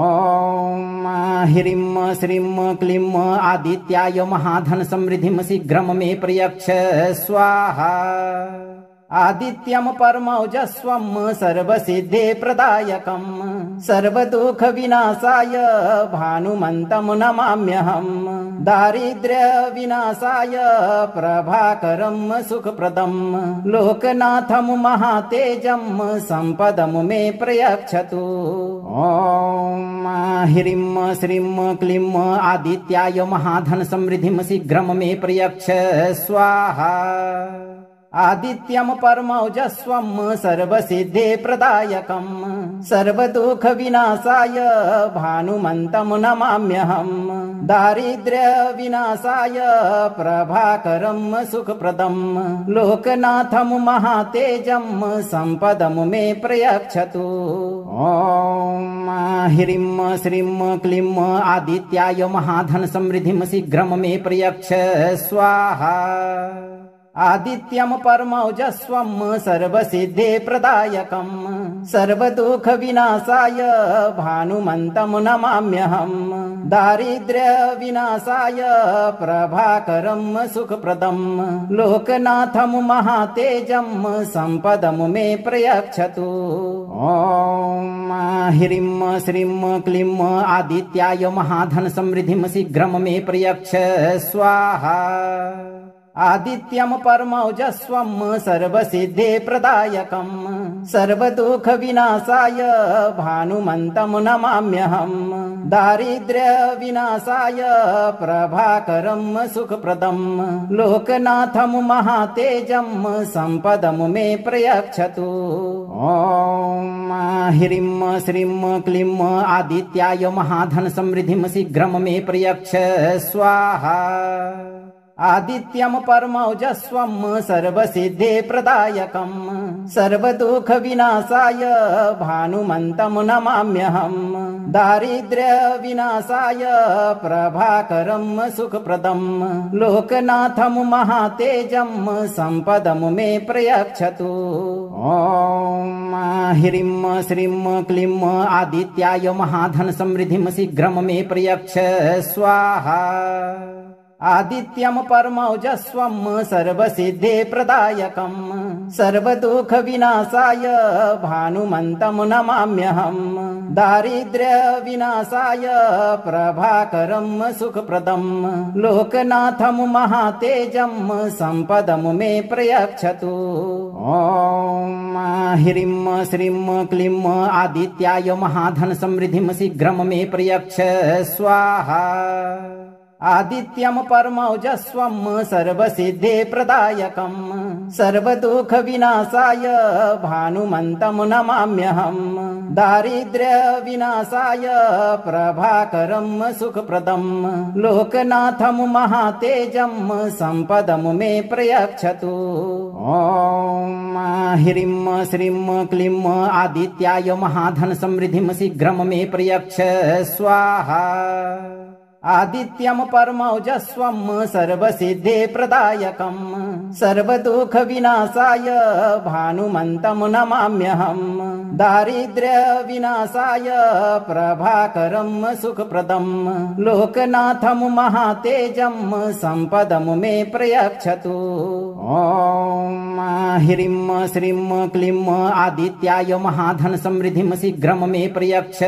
ॐ ह्रीं श्रीं क्लीं आदित्याय महाधन समृद्धिं शीघ्रं मे प्रयच्छ स्वाहा। आदित्यं परमौजस्वं सर्वसिद्धे प्रदायकं सर्वदुःख विनाशाय भानुमन्तं नमाम्यहं दारिद्र्य विनाशाय प्रभाकरं सुखप्रदं लोकनाथं महातेजं सम्पदं मे प्रयच्छतु। ॐ ह्रीं श्रीं क्लीं आदित्याय महाधन समृद्धिं शीघ्रं मे प्रयच्छ स्वाहा। आदित्यं परमौजस्वं सर्वसिद्धे प्रदायकं सर्वदुःख विनाशाय भानुमन्तं नमाम्यहं दारिद्र्य विनाशाय प्रभाकरं सुखप्रदं लोकनाथं महातेजं सम्पदं मे प्रयच्छतु। ॐ ह्रीं श्रीं क्लीं आदित्याय महाधन समृद्धिं शीघ्रं मे प्रयच्छ स्वाहा। आदित्यं परमौजस्वं सर्वसिद्धे प्रदायकं सर्वदुःख विनाशाय भानुमन्तं नमाम्यहं दारिद्र्य विनाशाय प्रभाकरं सुखप्रदं लोकनाथं महातेजं सम्पदं मे प्रयच्छतु। ॐ ह्रीं श्रीं क्लीं आदित्याय महाधन समृद्धिं शीघ्रं मे प्रयच्छ स्वाहा। आदित्यं परमौजस्वं सर्वसिद्धे प्रदायकं सर्वदुःख विनाशाय भानुमन्तं नमाम्यहं दारिद्र्य विनाशाय प्रभाकरं सुखप्रदं लोकनाथं महातेजं सम्पदं मे प्रयच्छतु। ॐ ह्रीं श्रीं क्लीं आदित्याय महाधन समृद्धिं शीघ्रं मे प्रयच्छ स्वाहा। आदित्यं परमौजस्वं सर्वसिद्धे प्रदायकं सर्वदुःख विनाशाय भानुमन्तं नमाम्यहं दारिद्र्य विनाशाय प्रभाकरं सुखप्रदं लोकनाथं महातेजं सम्पदं मे प्रयच्छतु। ॐ ह्रीं श्रीं क्लीं आदित्याय महाधन समृद्धिं शीघ्रं मे प्रयच्छ स्वाहा। आदित्यं परमौजस्वं सर्वसिद्धे प्रदायकं सर्वदुःख विनाशाय भानुमन्तं नमाम्यहं दारिद्र्य विनाशाय प्रभाकरं सुखप्रदं लोकनाथं महातेजं सम्पदं मे प्रयच्छतु। ॐ ह्रीं श्रीं क्लीं आदित्याय महाधन समृद्धिं शीघ्रं मे प्रयच्छ स्वाहा। आदित्यं परमौजस्वं सर्वसिद्धे प्रदायकं सर्वदुःख विनाशाय भानुमन्तं नमाम्यहं दारिद्र्य विनाशाय प्रभाकरं सुखप्रदं लोकनाथं महातेजं सम्पदं मे प्रयच्छतु। ॐ ह्रीं श्रीं क्लीं आदित्याय महाधन समृद्धिं शीघ्रं मे प्रयच्छ स्वाहा। आदित्यं परमौजस्वं सर्वसिद्धे प्रदायकं सर्वदुःख विनाशाय भानुमन्तं नमाम्यहं दारिद्र्य विनाशाय प्रभाकरं सुखप्रदं लोकनाथं महातेजं सम्पदं मे प्रयच्छतु। ॐ ह्रीं श्रीं क्लीं आदित्याय महाधन समृद्धिं शीघ्रं मे प्रयच्छ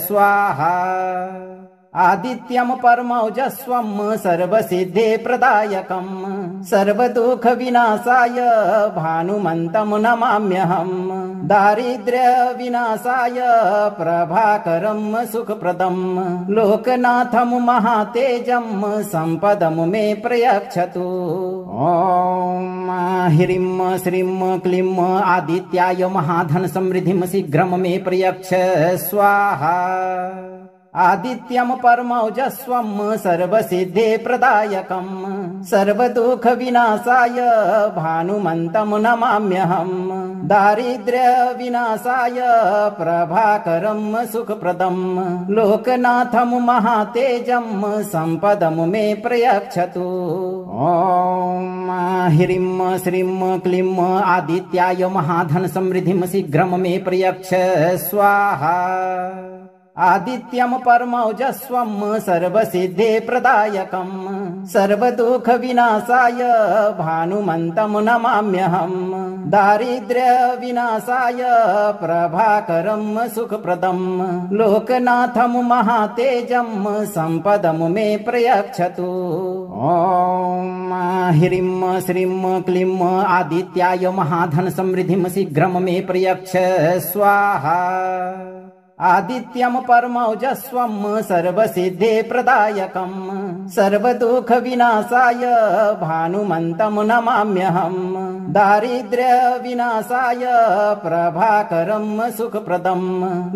स्वाहा। आदित्यं परमौजस्वं सर्वसिद्धे प्रदायकं सर्वदुःख विनाशाय भानुमन्तं नमाम्यहं दारिद्र्य विनाशाय प्रभाकरं सुखप्रदं लोकनाथं महातेजं सम्पदं मे प्रयच्छतु। ॐ ह्रीं श्रीं क्लीं आदित्याय महाधन समृद्धिं शीघ्रं मे प्रयच्छ स्वाहा। आदित्यं परमौजस्वं सर्वसिद्धे प्रदायकं सर्वदुःख विनाशाय भानुमन्तं नमाम्यहं दारिद्र्य विनाशाय प्रभाकरं सुखप्रदं लोकनाथं महातेजं सम्पदं मे प्रयच्छतु। ॐ ह्रीं श्रीं क्लीं आदित्याय महाधन समृद्धिं शीघ्रं मे प्रयच्छ स्वाहा। आदित्यं परमौजस्वं सर्वसिद्धे प्रदायकं सर्वदुःख विनाशाय भानुमन्तं नमाम्यहं दारिद्र्य विनाशाय प्रभाकरं सुखप्रदं लोकनाथं महातेजं सम्पदं मे प्रयच्छतु। ॐ ह्रीं श्रीं क्लीं आदित्याय महाधन समृद्धिं शीघ्रं मे प्रयच्छ स्वाहा। आदित्यं परमौजस्वं सर्वसिद्धे प्रदायकं सर्वदुःख विनाशाय भानुमन्तं नमाम्यहं दारिद्र्य विनाशाय प्रभाकरं सुखप्रदं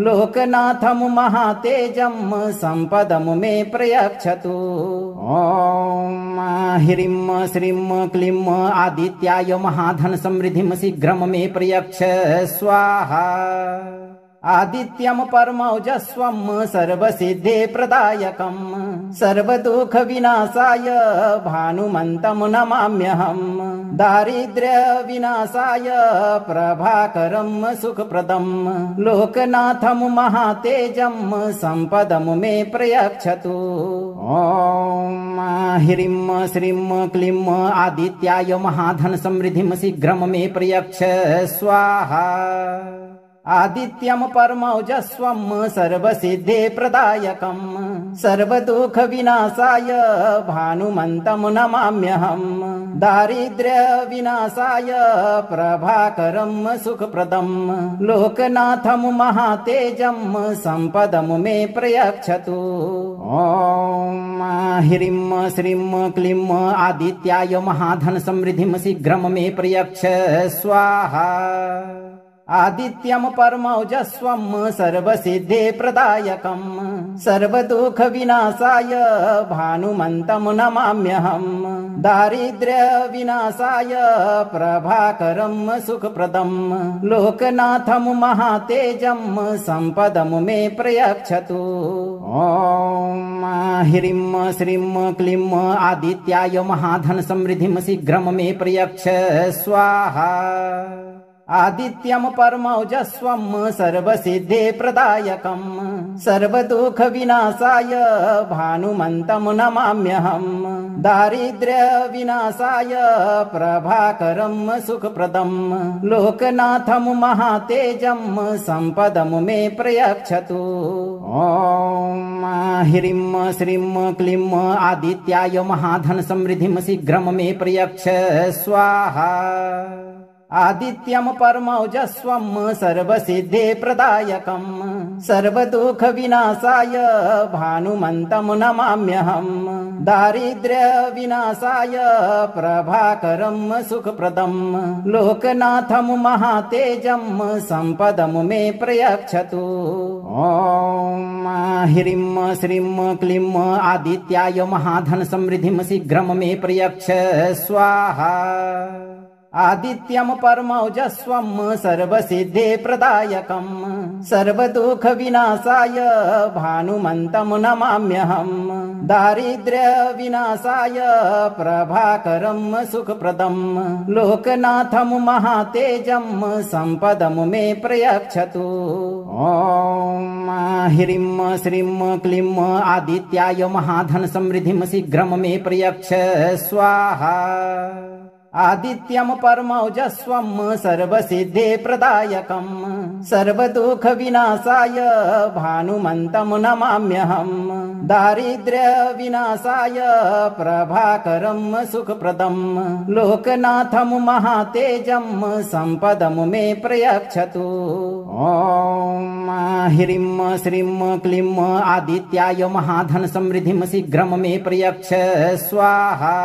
लोकनाथं महातेजं सम्पदं मे प्रयच्छतु। ॐ ह्रीं श्रीं क्लीं आदित्याय महाधन समृद्धिं शीघ्रं मे प्रयच्छ स्वाहा। आदित्यं परमौजस्वं सर्वसिद्धे प्रदायकं सर्वदुःख विनाशाय भानुमन्तं नमाम्यहं दारिद्र्य विनाशाय प्रभाकरं सुखप्रदं लोकनाथं महातेजं सम्पदं मे प्रयच्छतु। ॐ ह्रीं श्रीं क्लीं आदित्याय महाधन समृद्धिं शीघ्रं मे प्रयच्छ स्वाहा। आदित्यं परमौजस्वं सर्वसिद्धे प्रदायकं सर्वदुःख विनाशाय भानुमन्तं नमाम्यहं दारिद्र्य विनाशाय प्रभाकरं सुखप्रदं लोकनाथं महातेजं सम्पदं मे प्रयच्छतु। ॐ ह्रीं श्रीं क्लीं आदित्याय महाधन समृद्धिं शीघ्रं मे प्रयच्छ स्वाहा। आदित्यं परमौजस्वं सर्वसिद्धे प्रदायकं सर्वदुःख विनाशाय भानुमन्तं नमाम्यहं दारिद्र्य विनाशाय प्रभाकरं सुखप्रदं लोकनाथं महातेजं सम्पदं मे प्रयच्छतु। ॐ ह्रीं श्रीं क्लीं आदित्याय महाधन समृद्धिं शीघ्रं मे प्रयच्छ स्वाहा। आदित्यं परमौजस्वं सर्वसिद्धे प्रदायकं सर्वदुःख विनाशाय भानुमन्तं नमाम्यहं दारिद्र्य विनाशाय प्रभाकरं सुखप्रदं लोकनाथं महातेजं सम्पदं मे प्रयच्छतु। ॐ ह्रीं श्रीं क्लीं आदित्याय महाधन समृद्धिं शीघ्रं मे प्रयच्छ स्वाहा। आदित्यं परमौजस्वं सर्वसिद्धे प्रदायकं सर्वदुःख विनाशाय भानुमन्तं नमाम्यहं दारिद्र्य विनाशाय प्रभाकरं सुखप्रदं लोकनाथं महातेजं सम्पदं मे प्रयच्छतु। ॐ ह्रीं श्रीं क्लीं आदित्याय महाधन समृद्धिं शीघ्रं मे प्रयच्छ स्वाहा। आदित्यं परमौजस्वं सर्वसिद्धे प्रदायकं सर्वदुःख विनाशाय भानुमन्तं नमाम्यहं दारिद्र्य विनाशाय प्रभाकरं सुखप्रदं लोकनाथं महातेजं सम्पदं मे प्रयच्छतु। ॐ ह्रीं श्रीं क्लीं आदित्याय महाधन समृद्धिं शीघ्रं मे प्रयच्छ स्वाहा। आदित्यं परमौजस्वं सर्वसिद्धे प्रदायकं सर्वदुःख विनाशाय भानुमन्तं नमाम्यहं दारिद्र्य विनाशाय प्रभाकरं सुखप्रदं लोकनाथं महातेजं सम्पदं मे प्रयच्छतु। ॐ ह्रीं श्रीं क्लीं आदित्याय महाधन समृद्धिं शीघ्रं मे प्रयच्छ स्वाहा।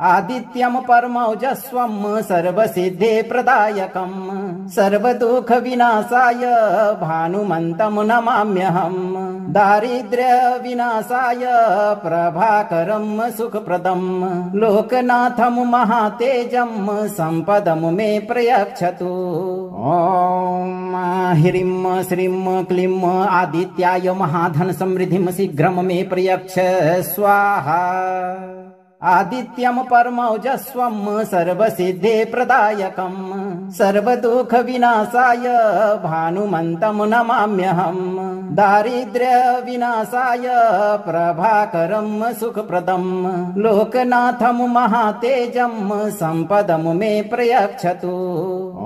आदित्यं परमौजस्वं सर्वसिद्धे प्रदायकं सर्वदुःख विनाशाय भानुमन्तं नमाम्यहं दारिद्र्य विनाशाय प्रभाकरं सुखप्रदं लोकनाथं महातेजं सम्पदं मे प्रयच्छतु। ॐ ह्रीं श्रीं क्लीं आदित्याय महाधन समृद्धिं शीघ्रं मे प्रयच्छ स्वाहा। आदित्यं परमौजस्वं सर्वसिद्धे प्रदायकं सर्वदुःख विनाशाय भानुमन्तं नमाम्यहं दारिद्र्य विनाशाय प्रभाकरं सुखप्रदं लोकनाथं महातेजं सम्पदं मे प्रयच्छतु।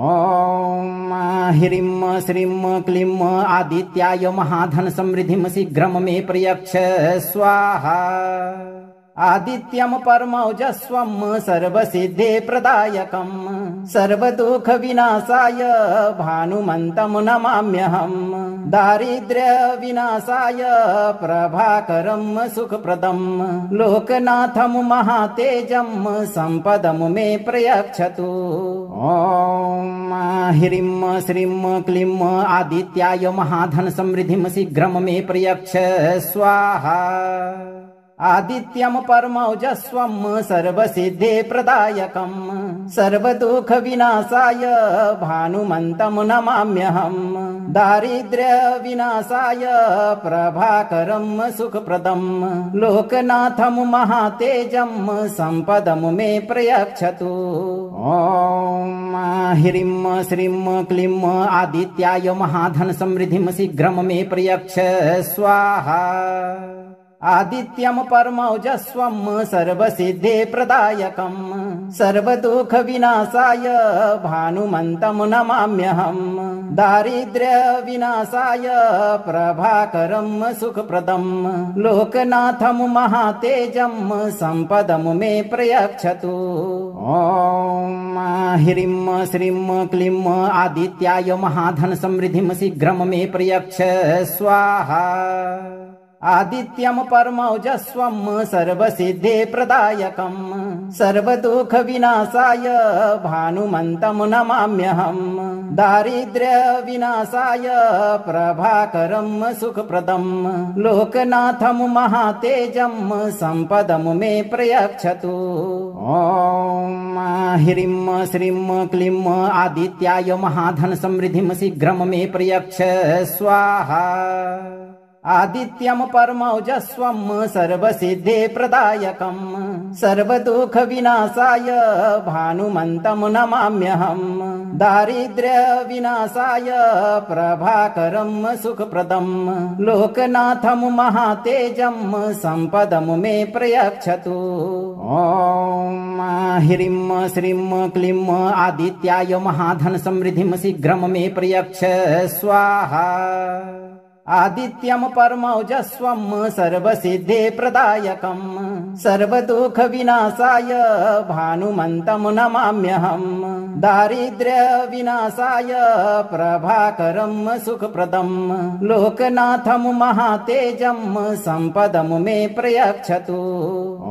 ॐ ह्रीं श्रीं क्लीं आदित्याय महाधन समृद्धिं शीघ्रं मे प्रयच्छ स्वाहा। आदित्यं परमौजस्वं सर्वसिद्धे प्रदायकं सर्वदुःख विनाशाय भानुमन्तं नमाम्यहं दारिद्र्य विनाशाय प्रभाकरं सुखप्रदं लोकनाथं महातेजं सम्पदं मे प्रयच्छतु। ॐ ह्रीं श्रीं क्लीं आदित्याय महाधन समृद्धिं शीघ्रं मे प्रयच्छ स्वाहा। आदित्यं परमौजस्वं सर्वसिद्धे प्रदायकं सर्वदुःख विनाशाय भानुमन्तं नमाम्यहं दारिद्र्य विनाशाय प्रभाकरं सुखप्रदं लोकनाथं महातेजं सम्पदं मे प्रयच्छतु। ॐ ह्रीं श्रीं क्लीं आदित्याय महाधन समृद्धिं शीघ्रं मे प्रयच्छ स्वाहा। आदित्यं परमौजस्वं सर्वसिद्धे प्रदायकं सर्वदुःख विनाशाय भानुमन्तं नमाम्यहं दारिद्र्य विनाशाय प्रभाकरं सुखप्रदं लोकनाथं महातेजं सम्पदं मे प्रयच्छतु। ॐ ह्रीं श्रीं क्लीं आदित्याय महाधन समृद्धिं शीघ्रं मे प्रयच्छ स्वाहा। आदित्यं परमौजस्वं सर्वसिद्धे प्रदायकं सर्वदुःख विनाशाय भानुमन्तं नमाम्यहं दारिद्र्य विनाशाय प्रभाकरं सुखप्रदं लोकनाथं महातेजं सम्पदं मे प्रयच्छतु। ॐ ह्रीं श्रीं क्लीं आदित्याय महाधन समृद्धिं शीघ्रं मे प्रयच्छ स्वाहा। आदित्यं परमौजस्वं सर्वसिद्धे प्रदायकं सर्वदुःख विनाशाय भानुमन्तं नमाम्यहं दारिद्र्य विनाशाय प्रभाकरं सुखप्रदं लोकनाथं महातेजं सम्पदं मे प्रयच्छतु। ॐ ह्रीं श्रीं क्लीं आदित्याय महाधन समृद्धिं शीघ्रं मे प्रयच्छ स्वाहा। आदित्यं परमौजस्वं सर्वसिद्धे प्रदायकं सर्वदुःख विनाशाय भानुमन्तं नमाम्यहं दारिद्र्य विनाशाय प्रभाकरं सुखप्रदं लोकनाथं महातेजं सम्पदं मे प्रयच्छतु।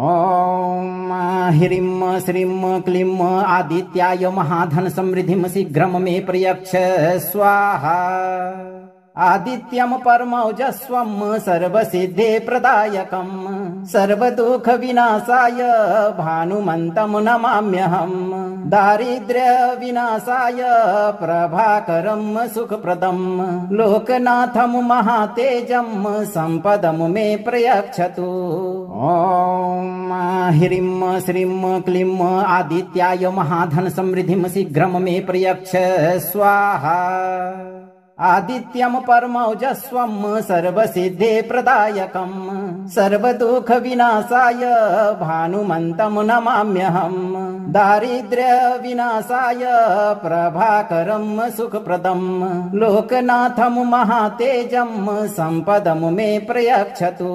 ॐ ह्रीं श्रीं क्लीं आदित्याय महाधन समृद्धिं शीघ्रं मे प्रयच्छ स्वाहा। आदित्यं परमौजस्वं सर्वसिद्धे प्रदायकं सर्वदुःख विनाशाय भानुमन्तं नमाम्यहं दारिद्र्य विनाशाय प्रभाकरं सुखप्रदं लोकनाथं महातेजं सम्पदं मे प्रयच्छतु। ॐ ह्रीं श्रीं क्लीं आदित्याय महाधन समृद्धिं शीघ्रं मे प्रयच्छ स्वाहा। आदित्यम परमौजस्वम सर्वसिद्धे प्रदायकम सर्वदुख विनाशाय भानुमंतम नमाम्यहम दारिद्र्य विनाशाय प्रभाकरम सुखप्रदम लोकनाथम महातेजम संपदम मे प्रयच्छतु।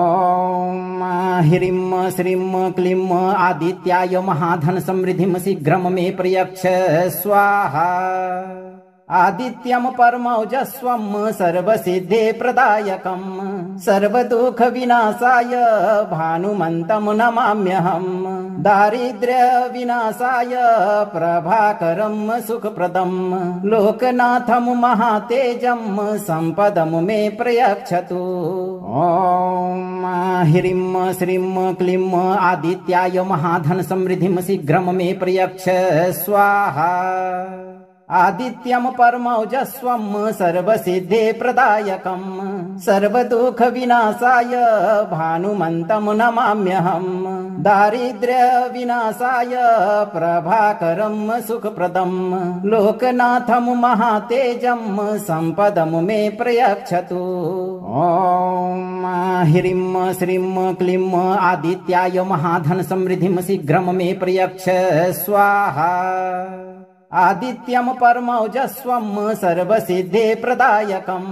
ओम ह्रीं श्रीं क्लीं आदित्याय महाधन समृद्धिम शीघ्रम मे प्रयच्छ स्वाहा। आदित्यम परमौजस्वम सर्वसिद्धे प्रदायकम सर्वदुख विनाशाय भानुमंतम नमाम्यहम दारिद्र्य विनाशाय प्रभाकरम सुखप्रदम लोकनाथम महातेजम संपदम मे प्रयच्छतु। ओम ह्रीं श्रीं क्लीं आदित्याय महाधन समृद्धिम शीघ्रम मे प्रयच्छ स्वाहा। आदित्यम परमौजस्वम सर्वसिद्धे प्रदायकम सर्वदुख विनाशाय भानुमंतम नमाम्यहम दारिद्र्य विनाशाय प्रभाकरम सुखप्रदम लोकनाथम महातेजम संपदम मे प्रयच्छतु। ओम ह्रीं श्रीं क्लीं आदित्याय महाधन समृद्धिम शीघ्रम मे प्रयच्छ स्वाहा। आदित्यम परमौजस्वम सर्वसिद्धे प्रदायकम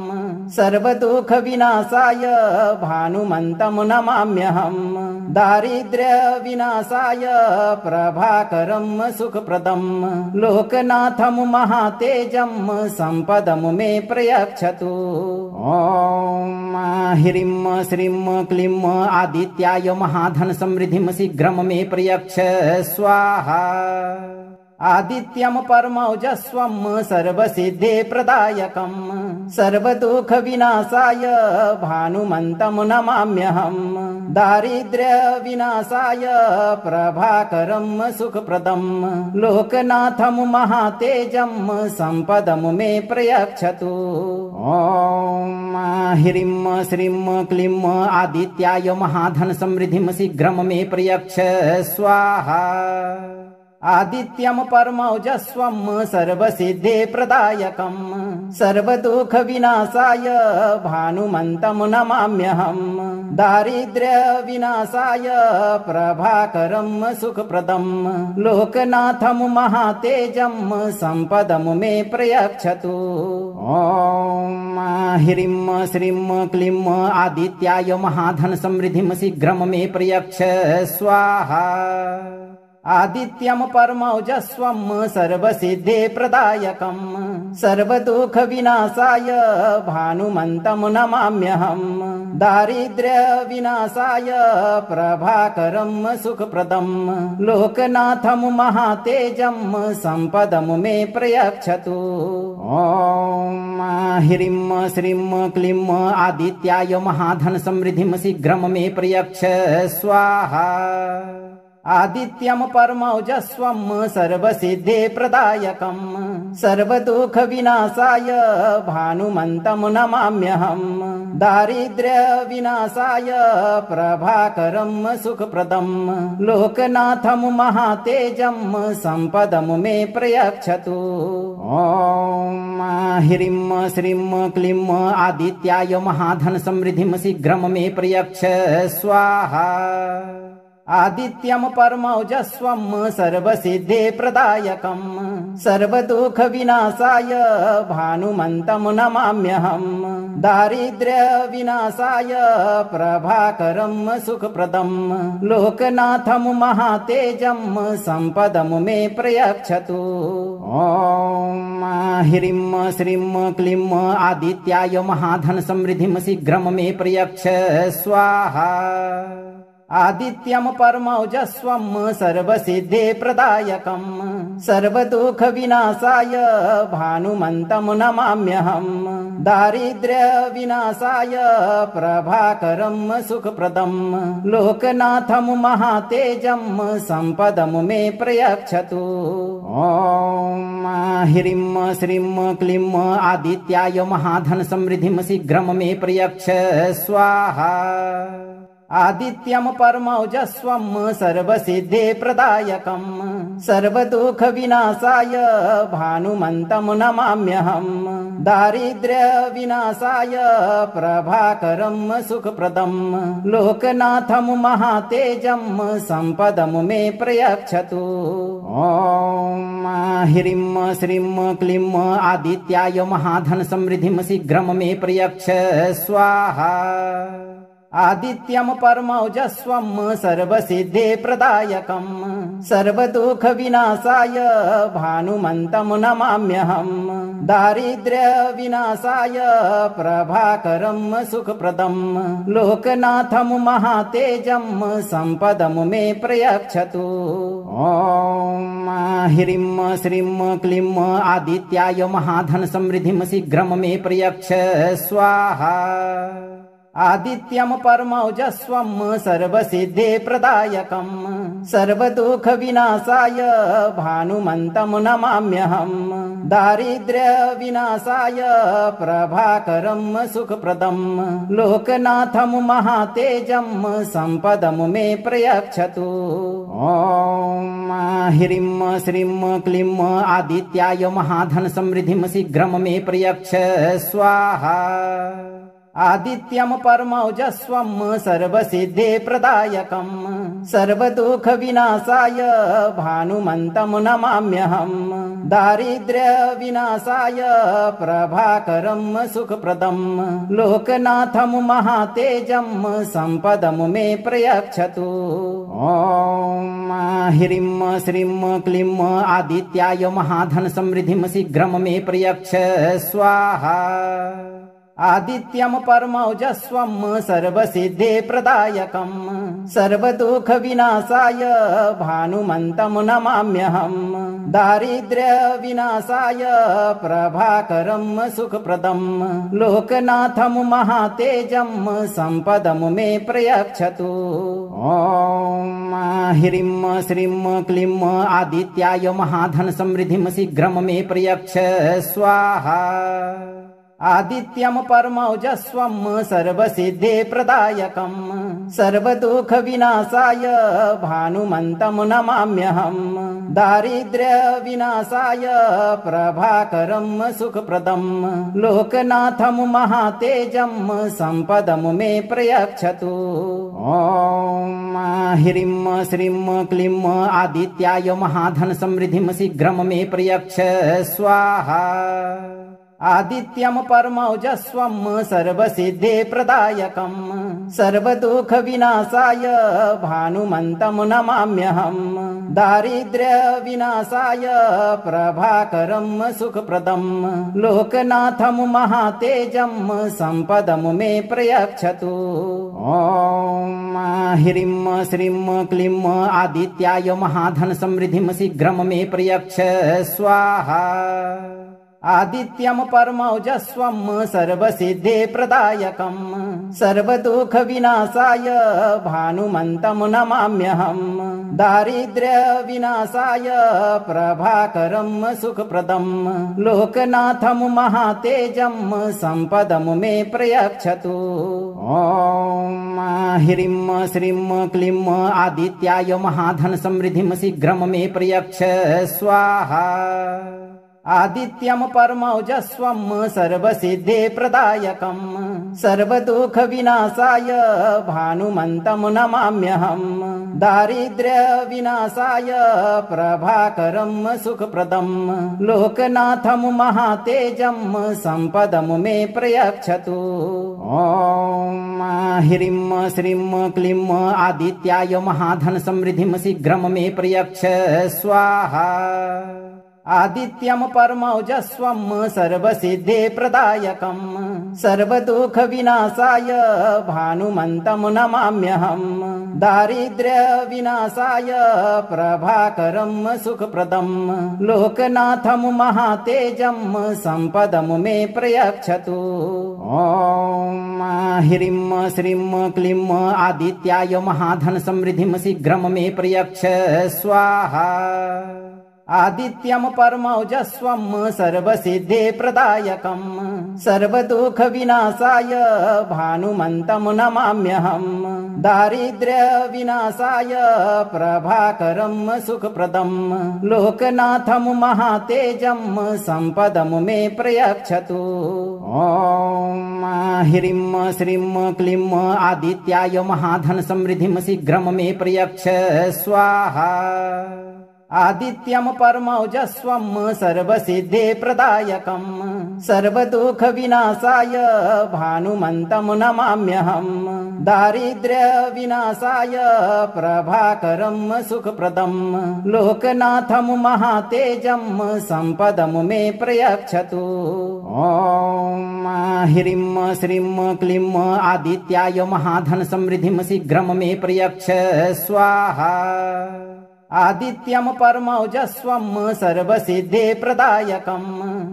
सर्वदुख विनाशाय भानुमंतम नमाम्यहम दारिद्र्य विनाशाय प्रभाकरम सुखप्रदम लोकनाथम महातेजम संपदम मे प्रयच्छतु। ओम ह्रीं श्रीं क्लीं आदित्याय महाधन समृद्धिम शीघ्रम मे प्रयच्छ स्वाहा। आदित्यम परमौजस्वम सर्वसिद्धे प्रदायकम सर्वदुख विनाशाय भानुमंतम नमाम्यहम दारिद्र्य विनाशाय प्रभाकरम सुखप्रदम लोकनाथम महातेजम संपदम मे प्रयच्छतु। ओम ह्रीं श्रीं क्लीं आदित्याय महाधन समृद्धिम शीघ्रम मे प्रयच्छ स्वाहा। आदित्यम परमौजस्वम सर्वसिद्धे प्रदायकम सर्वदुख विनाशाय भानुमंतम नमाम्यहम दारिद्र्य विनाशाय प्रभाकरम सुखप्रदम लोकनाथम महातेजम संपदम मे प्रयच्छतु। ओम ह्रीं श्रीं क्लीं आदित्याय महाधन समृद्धिम शीघ्रम मे प्रयच्छ स्वाहा। आदित्यम परमौजस्वम सर्वसिद्धे प्रदायकम सर्वदुख विनाशाय भानुमंतम नमाम्यहम दारिद्र्य विनाशाय प्रभाकरम सुखप्रदम लोकनाथम महातेजम संपदम मे प्रयच्छतु। ओम ह्रीं श्रीं क्लीं आदित्याय महाधन समृद्धिम शीघ्रम मे प्रयच्छ स्वाहा। आदित्यम परमौजस्वम सर्वसिद्धे प्रदायकम सर्वदुख विनाशाय भानुमंतम नमाम्यहम दारिद्र्य विनाशाय प्रभाकरम सुखप्रदम लोकनाथम महातेजम संपदम मे प्रयच्छतु। ओम ह्रीं श्रीं क्लीं आदित्याय महाधन समृद्धिम शीघ्रम मे प्रयच्छ स्वाहा। आदित्यम परमौजस्वम सर्वसिद्धे प्रदायकम सर्वदुख विनाशाय भानुमंतम नमाम्यहम दारिद्र्य विनाशाय प्रभाकरम सुखप्रदम लोकनाथम महातेजम संपदम मे प्रयच्छतु। ओम ह्रीं श्रीं क्लीं आदित्याय महाधन समृद्धिम शीघ्रम मे प्रयच्छ स्वाहा। आदित्यम परमौजस्वम सर्वसिद्धे प्रदायकम सर्वदुख विनाशाय भानुमंतम नमाम्यहम दारिद्र्य विनाशाय प्रभाकरम सुखप्रदम लोकनाथम महातेजम संपदम मे प्रयच्छतु। ओम ह्रीं श्रीं क्लीं आदित्याय महाधन समृद्धिम शीघ्रम मे प्रयच्छ स्वाहा। आदित्यं परमौजस्वं सर्वसिद्धे प्रदायकं सर्वदुःख विनाशाय भानुमन्तं नमाम्यहं दारिद्र्य विनाशाय प्रभाकरं सुखप्रदं लोकनाथं महातेजं सम्पदं मे प्रयच्छतु। ॐ ह्रीं श्रीं क्लीं आदित्याय महाधन समृद्धिं शीघ्रं मे प्रयच्छ स्वाहा। आदित्यं परमौजस्वं सर्वसिद्धे प्रदायकं सर्वदुःख विनाशाय भानुमन्तं नमाम्यहं दारिद्र्य विनाशाय प्रभाकरं सुखप्रदं लोकनाथं महातेजं सम्पदं मे प्रयच्छतु। ॐ ह्रीं श्रीं क्लीं आदित्याय महाधन समृद्धिं शीघ्रं मे प्रयच्छ स्वाहा। आदित्यं परमौजस्वं सर्वसिद्धे प्रदायकं सर्वदुःख विनाशाय भानुमन्तं नमाम्यहं दारिद्र्य विनाशाय प्रभाकरं सुखप्रदं लोकनाथं महातेजं सम्पदं मे प्रयच्छतु। ॐ ह्रीं श्रीं क्लीं आदित्याय महाधन समृद्धिं शीघ्रं मे प्रयच्छ स्वाहा। आदित्यं परमौजस्वं सर्वसिद्धे प्रदायकं सर्वदुःख विनाशाय भानुमन्तं नमाम्यहं दारिद्र्य विनाशाय प्रभाकरं सुखप्रदं लोकनाथं महातेजं सम्पदं मे प्रयच्छतु। ॐ ह्रीं श्रीं क्लीं आदित्याय महाधन समृद्धिं शीघ्रं मे प्रयच्छ स्वाहा। आदित्यं परमौजस्वं सर्वसिद्धे प्रदायकं सर्वदुःख विनाशाय भानुमन्तं नमाम्यहं दारिद्र्य विनाशाय प्रभाकरं सुखप्रदं लोकनाथं महातेजं सम्पदं मे प्रयच्छतु। ॐ ह्रीं श्रीं क्लीं आदित्याय महाधन समृद्धिं शीघ्रं मे प्रयच्छ स्वाहा। आदित्यं परमौजस्वं सर्वसिद्धे प्रदायकं सर्वदुःख विनाशाय भानुमन्तं नमाम्यहं दारिद्र्य विनाशाय प्रभाकरं सुखप्रदं लोकनाथं महातेजं सम्पदं मे प्रयच्छतु। ॐ ह्रीं श्रीं क्लीं आदित्याय महाधन समृद्धिं शीघ्रं मे प्रयच्छ स्वाहा। आदित्यं परमौजस्वं सर्वसिद्धे प्रदायकं सर्वदुःख विनाशाय भानुमन्तं नमाम्यहं दारिद्र्य विनाशाय प्रभाकरं सुखप्रदं लोकनाथं महातेजं सम्पदं मे प्रयच्छतु। ॐ ह्रीं श्रीं क्लीं आदित्याय महाधन समृद्धिं शीघ्रं मे प्रयच्छ स्वाहा। आदित्यं परमौजस्वं सर्वसिद्धे प्रदायकं सर्वदुःख विनाशाय भानुमन्तं नमाम्यहं दारिद्र्य विनाशाय प्रभाकरं सुखप्रदं लोकनाथं महातेजं सम्पदं मे प्रयच्छतु। ॐ ह्रीं श्रीं क्लीं आदित्याय महाधन समृद्धिं शीघ्रं मे प्रयच्छ स्वाहा। आदित्यं परमौजस्वं सर्वसिद्धे प्रदायकं सर्वदुःख विनाशाय भानुमन्तं नमाम्यहं दारिद्र्य विनाशाय प्रभाकरं सुखप्रदं लोकनाथं महातेजं सम्पदं मे प्रयच्छतु। ॐ ह्रीं श्रीं क्लीं आदित्याय महाधन समृद्धिं शीघ्रं मे प्रयच्छ स्वाहा। आदित्यं परमौजस्वं सर्वसिद्धे प्रदायकं सर्वदुःख विनाशाय भानुमन्तं नमाम्यहं दारिद्र्य विनाशाय प्रभाकरं सुखप्रदं लोकनाथं महातेजं सम्पदं मे प्रयच्छतु। ॐ ह्रीं श्रीं क्लीं आदित्याय महाधन समृद्धिं शीघ्रं मे प्रयच्छ स्वाहा। आदित्यम परमौजस्वम सर्वसिद्धे प्रदायकम सर्वदुख विनाशाय भानुमंतम नमाम्यहम दारिद्र्य विनाशाय प्रभाकरम सुखप्रदम लोकनाथम महातेजम संपदम मे प्रयच्छतु। ओम ह्रीं श्रीं क्लीं आदित्याय महाधन समृद्धिम शीघ्रम मे प्रयच्छ स्वाहा। आदित्यम परमौजस्वम सर्वसिद्धे प्रदायकम सर्वदुख विनाशाय भानुमंतम नमाम्यहम दारिद्र्य विनाशाय प्रभाकरम सुखप्रदम लोकनाथम महातेजम संपदम मे प्रयच्छतु। ओम ह्रीं श्रीं क्लीं आदित्याय महाधन समृद्धिम शीघ्रम मे प्रयच्छ स्वाहा। आदित्यम परमौजस्वम सर्वसिद्धे प्रदायकम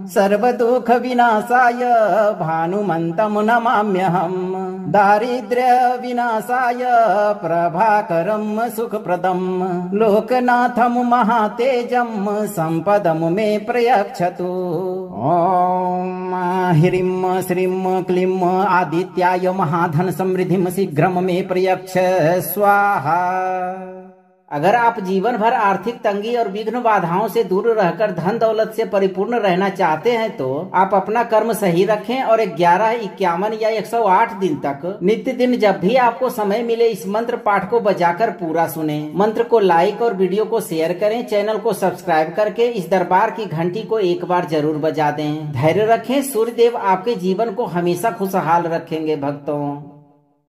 सर्वदुख विनाशाय भानुमंतम नमाम्यहम दारिद्र्य विनाशाय प्रभाकरम सुखप्रदम लोकनाथम महातेजम संपदम मे प्रयच्छतु। ओम ह्रीं श्रीं क्लीं आदित्याय महाधन समृद्धिम शीघ्रम मे प्रयच्छ स्वाहा। अगर आप जीवन भर आर्थिक तंगी और विघ्न बाधाओं से दूर रहकर धन दौलत से परिपूर्ण रहना चाहते हैं तो आप अपना कर्म सही रखें और 11, 51 या 108 दिन तक नित्य दिन जब भी आपको समय मिले इस मंत्र पाठ को बजाकर पूरा सुने। मंत्र को लाइक और वीडियो को शेयर करें। चैनल को सब्सक्राइब करके इस दरबार की घंटी को एक बार जरूर बजा दें। धैर्य रखें, सूर्य देव आपके जीवन को हमेशा खुशहाल रखेंगे भक्तों।